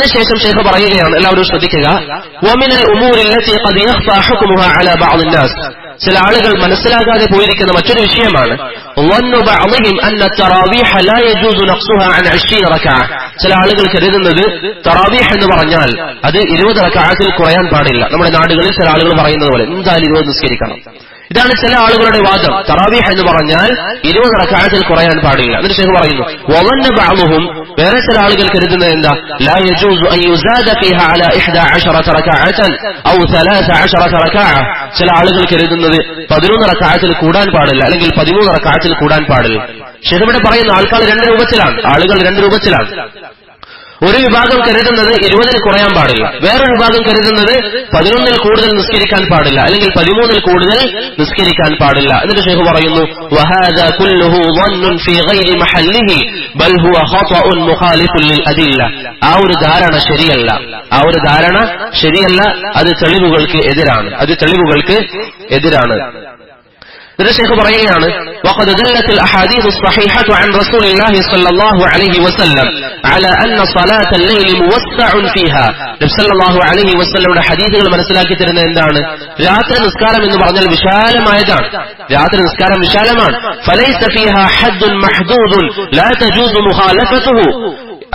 അതിനുശേഷം ശൈഖ് പറയുകയാണ്, എല്ലാവരും ശ്രദ്ധിക്കുക, വമിനൽ ഉമൂരി അല്ലതി ഖദ് യഖ്ഫാ ഹുക്മുഹാ അലാ ബഅദ് الناس, ചില ആളുകൾ മനസ്സിലാകാതെ പോയിരിക്കുന്ന മറ്റൊരു വിഷയമാണ് വന്നു ബഅദിഹിം അന്ന തറാവീഹ ലാ യജൂസു നഖ്സുഹാ അൻ 20 റക്അ. ചില ആളുകൾ കരുതുന്നത് തറാവീഹ് എന്ന് പറഞ്ഞാൽ അത് 20 റക്അത്തിൽ കുറയാൻ പാടില്ല. നമ്മുടെ നാടുകളിൽ ചില ആളുകൾ പറയുന്നത് പോലെ എന്തായാലും 20 നിസ്കരിക്കണം. ഇതാണ് ചില ആളുകളുടെ വാദം. തറാവീഹ് എന്ന് പറഞ്ഞാൽ 20 റക്അത്തിൽ കുറയാൻ പാടില്ല. എന്നിട്ട് ശൈഖ് പറയുന്നു വവന്ന ബഅദുഹും, വേറെ ചില ആളുകൾ കരുതുന്നത് എന്താ, ലാ യജൂസു അൻ യുസാദ ഫീഹാ അലാ 11 റക്അഅൻ ഔ 13 റക്അഅ. ചില ആളുകൾ കരുതുന്നത് 11 റക്അത്തിൽ കൂടാൻ പാടില്ല, അല്ലെങ്കിൽ 13 റക്അത്തിൽ കൂടാൻ പാടില്ല. ശൈഖ് ഇവിടെ പറയുന്ന ആളുകൾ രണ്ട് രൂപത്തിലാണ്. ഒരു വിഭാഗം കരുതുന്നത് 20 കുറയാൻ പാടില്ല, വേറൊരു വിഭാഗം കരുതുന്നത് 11 കൂടുതൽ നിസ്കരിക്കാൻ പാടില്ല, അല്ലെങ്കിൽ 13 കൂടുതൽ നിസ്കരിക്കാൻ പാടില്ല. എന്നിട്ട് ശൈഖ് പറയുന്നു വഹാദാ കുല്ലുഹു ظن في غير محله بل هو خطأ مخالف للأدلة. ആ ഒരു ധാരണ ശരിയല്ല, അത് തെളിവുകൾക്ക് എതിരാണ്. എന്നിട്ട് ശൈഖ് പറയുകയാണ് وقد دلت الأحاديث الصحيحة عن رسول الله صلى الله عليه وسلم على أن صلاة الليل موسع فيها. നബി സല്ലല്ലാഹു അലൈഹി വസല്ലമയുടെ ഹദീസുകൾ മനസ്സിലാക്കി തരുന്നത് എന്താണ്, രാത്രി നിസ്കാരം എന്ന് പറഞ്ഞാൽ വിശാലമായതാണ്. രാത്രി നിസ്കാരം വിശാലമാണ്. فليس فيها حد محدود لا تجوز مخالفته.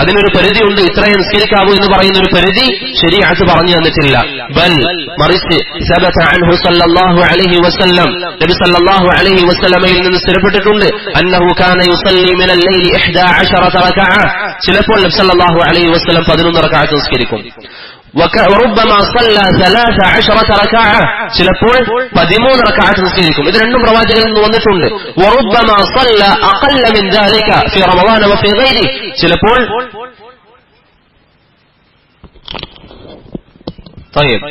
അതിനൊരു പരിധിയുണ്ട്, ഇത്രയും നിസ്കരിക്കാവൂ എന്ന് പറയുന്ന ഒരു പരിധി ശരീഅത്ത് പറഞ്ഞു തന്നിട്ടില്ല. ബൽ മറിച്ച് സബത അൻഹു സല്ലല്ലാഹു അലൈഹി വസല്ലം, നബി സല്ലല്ലാഹു അലൈഹി വസല്ലമയിൽ നിന്ന് സ്ഥിരപ്പെട്ടിട്ടുണ്ട് അന്നഹു കാന യുസല്ലി മിനൽ ലൈലി 11 റക്അഅ. ചിലപ്പോൾ നബി സല്ലല്ലാഹു അലൈഹി വസല്ലം 11 റക്അത്ത് നിസ്കരിക്കും. وربما صلى 13 ركعة, ചിലപ്പോൾ 13 റക്അത്ത് നിസ്കരിക്കും. ഇത് രണ്ടും പ്രവാചകനിൽ നിന്ന് വന്നിട്ടുണ്ട്. وربما صلى أقل من ذلك في رمضان وفي غيره, ചിലപ്പോൾ طيب.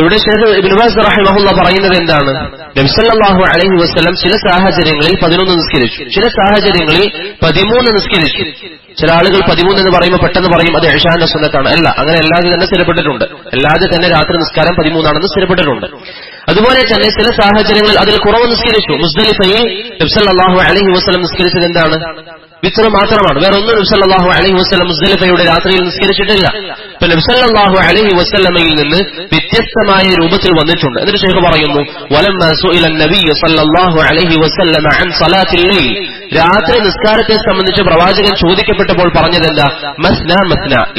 ഇവിടെ ശൈഖ് ഇബ്നു ബാസ് റഹിമഹുല്ലാ പറയുന്നത് എന്താണ്, നബി സല്ലല്ലാഹു അലൈഹി വസല്ലം ചില സാഹചര്യങ്ങളിൽ 11 നിസ്കരിച്ചു, ചില സാഹചര്യങ്ങളിൽ 13 നിസ്കരിച്ചു. ചില ആളുകൾ 13 എന്ന് പറയുമ്പോൾ പെട്ടെന്ന് പറയും അത് ഇശാന്റെ സുന്നത്താണ്. അല്ല, അങ്ങനെ അല്ലാതെ തന്നെ സ്ഥിരപ്പെട്ടിട്ടുണ്ട്. അല്ലാതെ തന്നെ രാത്രി നിസ്കാരം 13 ആണെന്ന് സ്ഥിരപ്പെട്ടിട്ടുണ്ട്. അതുപോലെ തന്നെ ചില സാഹചര്യങ്ങളിൽ അതിൽ കുറവ് നിസ്കരിച്ചു. മുസ്ദലിഫയിൽ നബി സല്ലല്ലാഹു അലൈഹി വസല്ലം നിസ്കരിച്ചത് എന്താണ്, വിത്ർ മാത്രമാണ്. വേറെ ഒന്നും നബി സല്ലല്ലാഹു അലൈഹി വസല്ലം മുസ്ദലിഫയുടെ രാത്രിയിൽ നിസ്കരിച്ചിട്ടില്ല. അപ്പോൾ നബി സല്ലല്ലാഹു അലൈഹി വസല്ലമയിൽ നിന്ന് വ്യത്യസ്തമായ രൂപത്തിൽ വന്നിട്ടുണ്ട്. എന്നിട്ട് ശൈഖ് പറയുന്നു വലമ്മാ സുഇല നബി സല്ലല്ലാഹു അലൈഹി വസല്ലം അൻ സലാത്തിൽ ലൈൽ, രാത്രി നിസ്കാരത്തെ സംബന്ധിച്ച് പ്രവാചകൻ ചോദിക്കപ്പെട്ടപ്പോൾ പറഞ്ഞത് എന്താ, മസ്ന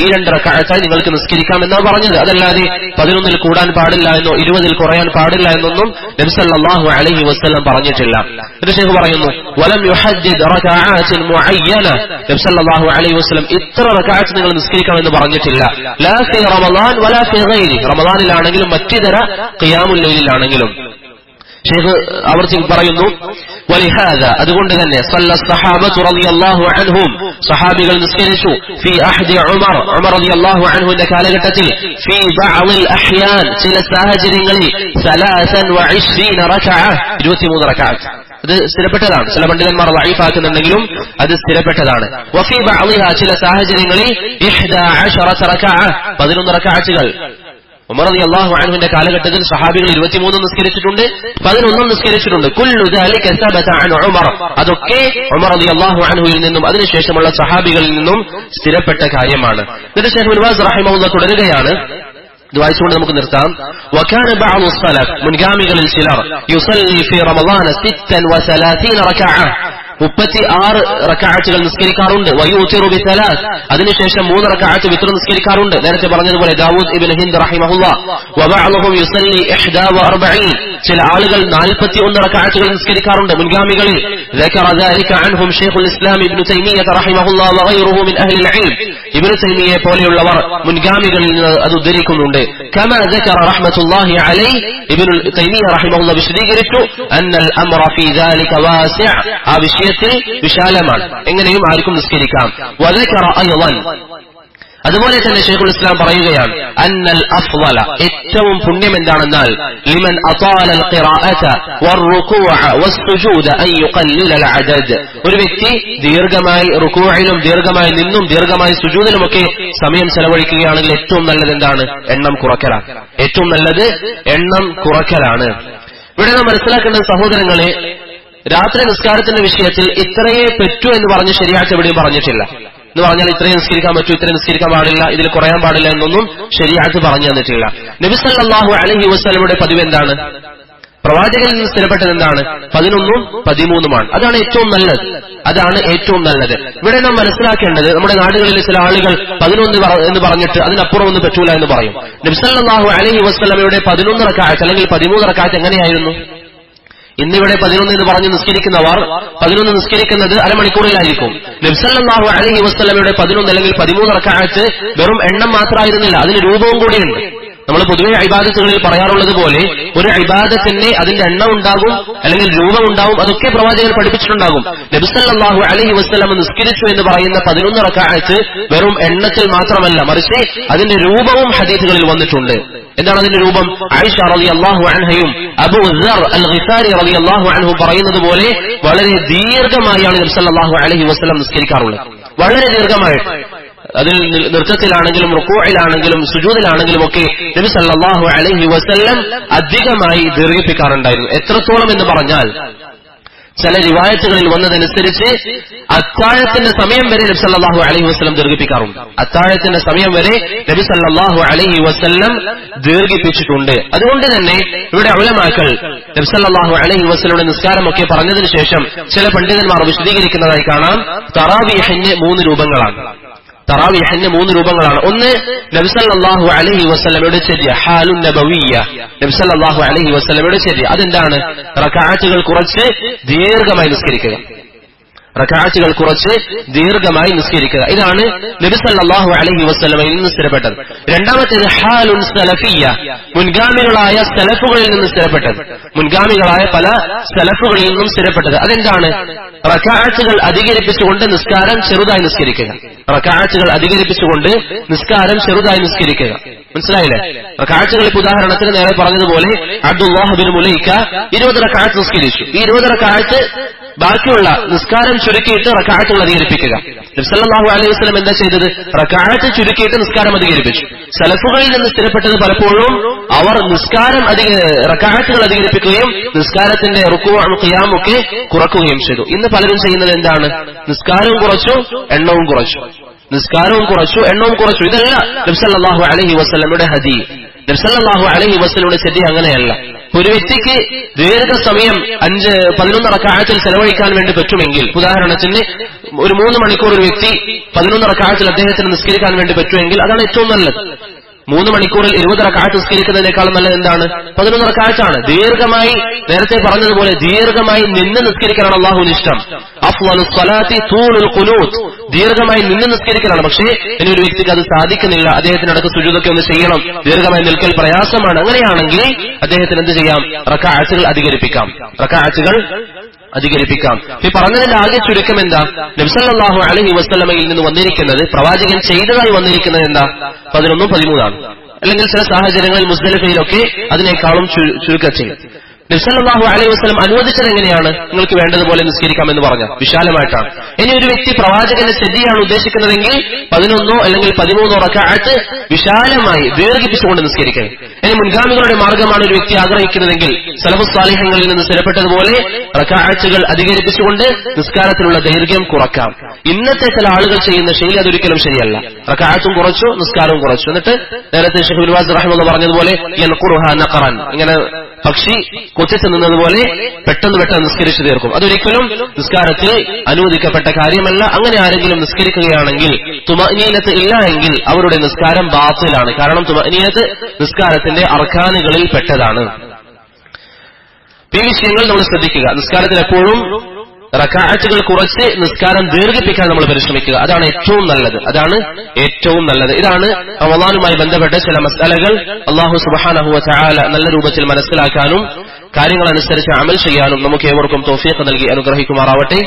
ഈ 2 റക്അത്തായി നിങ്ങൾക്ക് നിസ്കരിക്കാം എന്നാണ് പറഞ്ഞത്. അതല്ലാതെ 11 കൂടാൻ പാടില്ല എന്നോ 20 കുറയാൻ പാടില്ല എന്നൊന്നും നബി സല്ലല്ലാഹു അലൈഹി വസല്ലം പറഞ്ഞിട്ടില്ല. എന്നിട്ട് ശൈഖ് പറയുന്നു വലം യുഹദ്ദിദ് റക്അഅത്തിൻ മുഅയ്യന, നബി സല്ലല്ലാഹു അലൈഹി വസല്ലം ഇത്ര റക്അത്ത് നിങ്ങൾ നിസ്കരിക്കണം എന്ന് പറഞ്ഞിട്ടില്ല. ലാ ഫീ റമളാൻ വലാ ഫീ ഗൈരി, റമളാനിലാണെങ്കിലും മറ്റിതര ഖിയാമുൽ ലൈലിലാണെങ്കിലും. ശൈഖ് ആവർത്തി പറയുന്നു വലിഹാദാ, അതുകൊണ്ട് തന്നെ സല്ല സഹാബത്തു റളിയല്ലാഹു അൻഹും, സഹാബികൾ നിസ്കരിച്ചു ഫീ അഹ്ദി ഉമർ റളിയല്ലാഹു അൻഹുവിന്റെ കാലഘട്ടത്തിൽ ഫീ ബഅദിൽ അഹ്യാൻ, ചില സാഹചര്യങ്ങളിൽ 23 റക്അഅ 23 റക്അഅത്ത്. അത് സ്ഥിരപ്പെട്ടതാണ്. ചില പണ്ഡിതന്മാർ ദഈഫാക്കുന്നുണ്ടെങ്കിലും അത് സ്ഥിരപ്പെട്ടതാണ്. വഫീ ബഅദിഹാ, ചില സാഹചര്യങ്ങളിൽ 11 റക്അഅ 11 റക്അഅത്തുകൾ. ഉമർ റളിയല്ലാഹു അൻഹുവിന്റെ കാലഘട്ടത്തിൽ സഹാബികൾ 23 നിസ്കരിച്ചിട്ടുണ്ട്, 11 നിസ്കരിച്ചിട്ടുണ്ട്. കുല്ലു ദാലിക സബത അൻ ഉമർ, അതൊക്കെ ഉമർ റളിയല്ലാഹു അൻഹുവിൽ നിന്നും അതിനുശേഷമുള്ള സഹാബികളിൽ നിന്നും സ്ഥിരപ്പെട്ട കാര്യമാണ്. എന്നിട്ട് ശൈഖ് ഇബ്നു ബാസ് റഹിമഹുല്ലാഹ് തുടരുകയാണ്, ഇത് വായിച്ചുകൊണ്ട് നമുക്ക് നിർത്താം. വകാന ബഅദു സലഫ്, മുൻഗാമികളിൽ ചിലർ യുസല്ലി ഫീ റമളാന 36 റക്അഅ 36 റക്അഅത്തുകൾ നിസ്കരിക്കാറുണ്ട്. വയൂതിറു ബിസലാസ്, അതിനുശേഷം 3 റക്അഅത്ത് വിത്ർ നിസ്കരിക്കാറുണ്ട്. നേരത്തെ പറഞ്ഞതുപോലെ ദാവൂദ് ഇബ്നു ഹിന്ദ് റഹിമഹുല്ലാഹ്. വബഅദുഹും യുസല്ലി 41, ചില ആളുകൾ 41 റക്അഅത്തുകൾ നിസ്കരിക്കാറുണ്ട് മുൻഗാമികളിൽ. ذكر ذلك عنهم شيخ الإسلام ابن تيمية رحمه الله وغيره من أهل العلم. ഇബ്നു തൈമിയ്യ പോലെയുള്ളവർ മുൻഗാമികളിൽ നിന്ന് അത് ഉദ്ധരിക്കുന്നുണ്ട്. كما ذكر رحمة الله عليه, ഇബ്നു തൈമിയ്യ റഹിമഹുല്ലാഹ് വിശദീകരിച്ചു അന്നൽ അംറ ഫീ ذلك واسع, ആ വിഷയത്തിൽ വിശാലമാണ്, എങ്ങനെയും ആർക്കും നിസ്കരിക്കാം. وذكر أيضا, അതുപോലെ തന്നെ ശൈഖുൽ ഇസ്ലാം പറയുകയാണ് അന്നൽ അഫ്ളല, ഏറ്റവും പുണ്യം എന്താണെന്നാൽ ലിമൻ അതാല അൽ ഖിറാഅത വറുകൂഅ വസ്സുജൂദ അൻ യുഖല്ലില അൽ അദദ്, ഒരു വ്യക്തി ദീർഘമായി റുകൂഇലും ദീർഘമായി നിന്നും ദീർഘമായി സുജൂദിലുമൊക്കെ സമയം ചെലവഴിക്കുകയാണെങ്കിൽ ഏറ്റവും നല്ലത് എന്താണ്, എണ്ണം കുറക്കലാണ്. ഏറ്റവും നല്ലത് എണ്ണം കുറക്കലാണ്. ഇവിടെ നാം മനസ്സിലാക്കേണ്ട സഹോദരങ്ങളെ, രാത്രി നിസ്കാരത്തിന്റെ വിഷയത്തിൽ ഇത്രയേ പറ്റൂ എന്ന് പറഞ്ഞ് ശരിയായിട്ട് എവിടെയും പറഞ്ഞിട്ടില്ല. എന്ന് പറഞ്ഞാൽ ഇത്രയും നിസ്കരിക്കാൻ പറ്റൂ, ഇത്രയും നിസ്കരിക്കാൻ പാടില്ല, ഇതിൽ കുറയാൻ പാടില്ല എന്നൊന്നും ശരീഅത്ത് പറഞ്ഞു തന്നിട്ടില്ല. നബി സല്ലല്ലാഹു അലൈഹി വസല്ലമയുടെ പതിവ് എന്താണ്? പ്രവാചകനിൽ നിന്ന് സ്ഥിരപ്പെട്ടത് എന്താണ്? 11ഉം 13ഉമാണ്. അതാണ് ഏറ്റവും നല്ലത്. അതാണ് ഏറ്റവും നല്ലത്. ഇവിടെ നാം മനസ്സിലാക്കേണ്ടത്, നമ്മുടെ നാടുകളിലെ ചില ആളുകൾ 11 എന്ന് പറഞ്ഞിട്ട് അതിനപ്പുറം ഒന്നും പറ്റൂല എന്ന് പറയും. നബി സല്ലല്ലാഹു അലൈഹി വസല്ലമയുടെ 11 റക്അത്ത് അല്ലെങ്കിൽ 13 റക്അത്ത് എങ്ങനെയായിരുന്നു? ഇന്നിവിടെ 11 എന്ന് പറഞ്ഞ് നിസ്കരിക്കുന്നവർ 11 നിസ്കരിക്കുന്നത് അരമണിക്കൂറിലായിരിക്കും. നബി സല്ലല്ലാഹു അലൈഹി വസല്ലമയുടെ 11 അല്ലെങ്കിൽ 13 റക്അത്ത് വെറും എണ്ണം മാത്രമായിരുന്നില്ല, അതിന് രൂപവും കൂടിയുണ്ട്. നമ്മൾ പൊതുവെ ഇബാദത്തുകളിൽ പറയാറുള്ളത് പോലെ ഒരു ഇബാദത്തിന് അതിന്റെ എണ്ണം ഉണ്ടാകും, അല്ലെങ്കിൽ രൂപം ഉണ്ടാകും. അതൊക്കെ പ്രവാചകൻ പഠിപ്പിച്ചിട്ടുണ്ടാകും. നബി സല്ലല്ലാഹു അലൈഹി വസല്ലം നിസ്കരിച്ചു എന്ന് പറയുന്ന 11 റക്അത്ത് വെറും എണ്ണത്തിൽ മാത്രമല്ല, മറിച്ച് അതിന്റെ രൂപവും ഹദീസുകളിൽ വന്നിട്ടുണ്ട്. എന്താണ് അതിന്റെ രൂപം? ആയിഷ റളിയല്ലാഹു അൻഹയും അബൂ ദർ അൽ-ഗിഫാരി റളിയല്ലാഹു അൻഹു പറയുന്നത് പോലെ വളരെ ദീർഘമായാണ് നബി സല്ലല്ലാഹു അലൈഹി വസല്ലം നിസ്കരിക്കാറുള്ളത്. വളരെ ദീർഘമായിട്ട്, അതിൽ നൃത്തത്തിലാണെങ്കിലും റുകൂഇലാണെങ്കിലും സുജൂദിലാണെങ്കിലും ഒക്കെ നബി സല്ലല്ലാഹു അലൈഹി വസല്ലം അധികമായി ദീർഘിപ്പിക്കാറുണ്ടായിരുന്നു. എത്രത്തോളം എന്ന് പറഞ്ഞാൽ ചില റിവായത്തുകളിൽ വന്നതനുസരിച്ച് അത്താഴത്തിന്റെ സമയം വരെ നബി സല്ലല്ലാഹു അലൈഹി വസല്ലം ദീർഘിപ്പിക്കാറുണ്ട്. അത്താഴത്തിന്റെ സമയം വരെ നബി സല്ലല്ലാഹു അലൈഹി വസല്ലം ദീർഘിപ്പിച്ചിട്ടുണ്ട്. അതുകൊണ്ട് തന്നെ ഇവിടെ ഉലമാക്കൾ നബി സല്ലല്ലാഹു അലൈഹി വസല്ലമയുടെ നിസ്കാരമൊക്കെ പറഞ്ഞതിന് ശേഷം ചില പണ്ഡിതന്മാർ വിശദീകരിക്കുന്നതായി കാണാം. തറാവീഹിന് 3 രൂപങ്ങളാണ്. തറാവീഹിന് 3 രൂപങ്ങളാണ്. ഒന്ന്, നബി സല്ലല്ലാഹു അലൈഹി വസല്ലമയുടെ ചര്യ, ഹാലുൻ നബവിയ്യ, നബി സല്ലല്ലാഹു അലൈഹി വസല്ലമയുടെ ചര്യ. അതെന്താണ്? റക്അത്തുകൾ കുറച്ച് ദീർഘമായി നിസ്കരിക്കുക. റക്അത്തുകൾ കുറച്ച് ദീർഘമായി നിസ്കരിക്കുക. ഇതാണ് നബി സല്ലല്ലാഹു അലൈഹി വസല്ലമയിൽ നിന്ന് സ്ഥിരപ്പെട്ടത്. രണ്ടാമത്തേത് ഹാലുൻ സലഫിയ്യ, മുൻഗാമികളായ സലഫുകളിൽ നിന്ന് സ്ഥിരപ്പെട്ടത്. മുൻഗാമികളായ പല സലഫുകളിൽ നിന്നും സ്ഥിരപ്പെട്ടത്. അതെന്താണ്? റക്അത്തുകൾ അധികരിപ്പിച്ചുകൊണ്ട് നിസ്കാരം ചെറുതായി നിസ്കരിക്കുക. റക്അത്തുകൾ അധികരിപ്പിച്ചുകൊണ്ട് നിസ്കാരം ചെറുതായി നിസ്കരിക്കുക. മനസ്സിലായില്ലേ? റക്അത്തുകൾ ഇപ്പോൾ ഉദാഹരണത്തിന് നേരെ പറഞ്ഞതുപോലെ അബ്ദുല്ലാഹ് ബിൻ മുലൈക 20 റക്അത്ത് നിസ്കരിച്ചു. ഈ 20 റക്അത്ത് ബാക്കിയുള്ള നിസ്കാരം ചുരുക്കിയിട്ട് റക്അത്തുകൾ അധികരിപ്പിക്കുക. നബി സല്ലല്ലാഹു അലൈഹി വസല്ലം എന്താ ചെയ്തത്? റക്അത്ത് ചുരുക്കിയിട്ട് നിസ്കാരം അധികരിപ്പിച്ചു. സലഫുകളിൽ നിന്ന് സ്ഥിരപ്പെട്ടത് പലപ്പോഴും അവർ റക്അത്തുകൾ അധികരിപ്പിക്കുകയും നിസ്കാരത്തിന്റെ റുകൂഉം ഖിയാമും ഒക്കെ കുറക്കുകയും ചെയ്തു. ഇന്ന് പലരും ചെയ്യുന്നത് എന്താണ്? നിസ്കാരവും കുറച്ചു, എണ്ണവും കുറച്ചു. നിസ്കാരവും കുറച്ചു, എണ്ണവും കുറച്ചു. ഇതല്ല നബി സല്ലല്ലാഹു അലൈഹി വസല്ലമയുടെ ഹദീസ്. നബി സല്ലല്ലാഹു അലൈഹി വസല്ലമയുടെ ചര്യ അങ്ങനെയല്ല. ഒരു വ്യക്തിക്ക് ദീർഘസമയം 11 റക്അത്തിൽ ചെലവഴിക്കാൻ വേണ്ടി പറ്റുമെങ്കിൽ, ഉദാഹരണത്തിന് ഒരു 3 മണിക്കൂർ ഒരു വ്യക്തി 11 റക്അത്തിൽ അദ്ദേഹത്തിന് നിസ്കരിക്കാൻ വേണ്ടി പറ്റുമെങ്കിൽ അതാണ് ഏറ്റവും നല്ലത്. 3 മണിക്കൂറിൽ 20 റക്അത്ത് നിസ്കരിക്കുന്നതിനേക്കാളും നല്ലത് എന്താണ്? 11 റക്അത്താണ്. ദീർഘമായി, നേരത്തെ പറഞ്ഞതുപോലെ ദീർഘമായി നിന്ന് നിസ്കരിക്കാനാണ് അല്ലാഹുവിന് ഇഷ്ടം. അഫ്ളലുസ് സ്വലാത്തി തൂലുൽ ഖുനൂത്ത്, ദീർഘമായി നിന്ന് നിസ്കരിക്കലാണ്. പക്ഷേ ഇനി ഒരു വ്യക്തിക്ക് അത് സാധിക്കുന്നില്ല, അദ്ദേഹത്തിന് അടുത്ത് സുജൂദൊക്കെ ഒന്ന് ചെയ്യണം, ദീർഘമായി നിൽക്കൽ പ്രയാസമാണ്. അങ്ങനെയാണെങ്കിൽ അദ്ദേഹത്തിന് എന്ത് ചെയ്യാം? റക്അത്തുകൾ അധികരിപ്പിക്കാം. റക്അത്തുകൾ അധികരിപ്പിക്കാം. ഈ പറഞ്ഞതിന്റെ ആകെ ചുരുക്കം എന്താ? നബി സല്ലല്ലാഹു അലൈഹി വസല്ലമയിൽ നിന്ന് വന്നിരിക്കുന്നത്, പ്രവാചകൻ ചെയ്തതായി വന്നിരിക്കുന്നത് എന്താ? 11ഉം 13ആണ്. അല്ലെങ്കിൽ ചില സാഹചര്യങ്ങളിൽ മുസ്ദലിഫയിലൊക്കെ അതിനേക്കാളും ചുരുക്കത്തിൽ. നബി സല്ലല്ലാഹു അലൈഹി വസല്ലം അനുവദിച്ചത് എങ്ങനെയാണ്? നിങ്ങൾക്ക് വേണ്ടതുപോലെ നിസ്കരിക്കാമെന്ന് പറഞ്ഞ വിശാലമായിട്ടാണ്. ഇനി ഒരു വ്യക്തി പ്രവാചകന്റെ ചര്യയാണ് ഉദ്ദേശിക്കുന്നതെങ്കിൽ 11 അല്ലെങ്കിൽ 13 റക്അത്ത് വിശാലമായി ദീർഘിപ്പിച്ചുകൊണ്ട് നിസ്കരിക്കുക. ഇനി മുൻഗാമികളുടെ മാർഗമാണ് ഒരു വ്യക്തി ആഗ്രഹിക്കുന്നതെങ്കിൽ സലഫുസ് സാലിഹ്യങ്ങളിൽ നിന്ന് സ്ഥിരപ്പെട്ടതുപോലെ റക്അത്തുകൾ അധികരിപ്പിച്ചുകൊണ്ട് നിസ്കാരത്തിലുള്ള ദൈർഘ്യം കുറക്കാം. ഇന്നത്തെ ചില ആളുകൾ ചെയ്യുന്ന ശൈലി അതൊരിക്കലും ശരിയല്ല. റക്അത്തും കുറച്ചു, നിസ്കാരവും കുറച്ചു. എന്നിട്ട് നേരത്തെ ശൈഖ് ഇബ്നു ബാസ് റഹിമഹുല്ലാഹ് പറഞ്ഞതുപോലെ യൻഖുറുഹാ നഖറൻ, ഇങ്ങനെ പക്ഷി കൊത്തിച്ചു നിന്നതുപോലെ പെട്ടെന്ന് നിസ്കരിച്ചു തീർക്കും. അതൊരിക്കലും നിസ്കാരത്തിൽ അനുവദിക്കപ്പെട്ട കാര്യമല്ല. അങ്ങനെ ആരെങ്കിലും നിസ്കരിക്കുകയാണെങ്കിൽ തുമഅനീനത്ത് ഇല്ല എങ്കിൽ അവരുടെ നിസ്കാരം ബാത്തിലാണ്. കാരണം തുമഅനീനത്ത് നിസ്കാരത്തിന്റെ അർക്കാനുകളിൽ പെട്ടതാണ്. ഈ വിഷയങ്ങൾ നമ്മൾ ശ്രദ്ധിക്കുക. നിസ്കാരത്തിൽ എപ്പോഴും റക്അത്തുകൾ കുറച്ച് നിസ്കാരം ദീർഘിപ്പിക്കാൻ നമ്മൾ പരിശ്രമിക്കുക. അതാണ് ഏറ്റവും നല്ലത്. അതാണ് ഏറ്റവും നല്ലത്. ഇതാണ് റമളാനുമായി ബന്ധപ്പെട്ട ചില മസ്അലകൾ. അല്ലാഹു സുബ്ഹാനഹു വ തആല നല്ല രൂപത്തിൽ മനസ്സിലാക്കാനും കാര്യങ്ങൾ അനുസരിച്ച് അമൽ ചെയ്യാനും നമുക്ക് ഏവർക്കും തൗഫീഖ് നൽകി അനുഗ്രഹിക്കുമാറാവട്ടെ.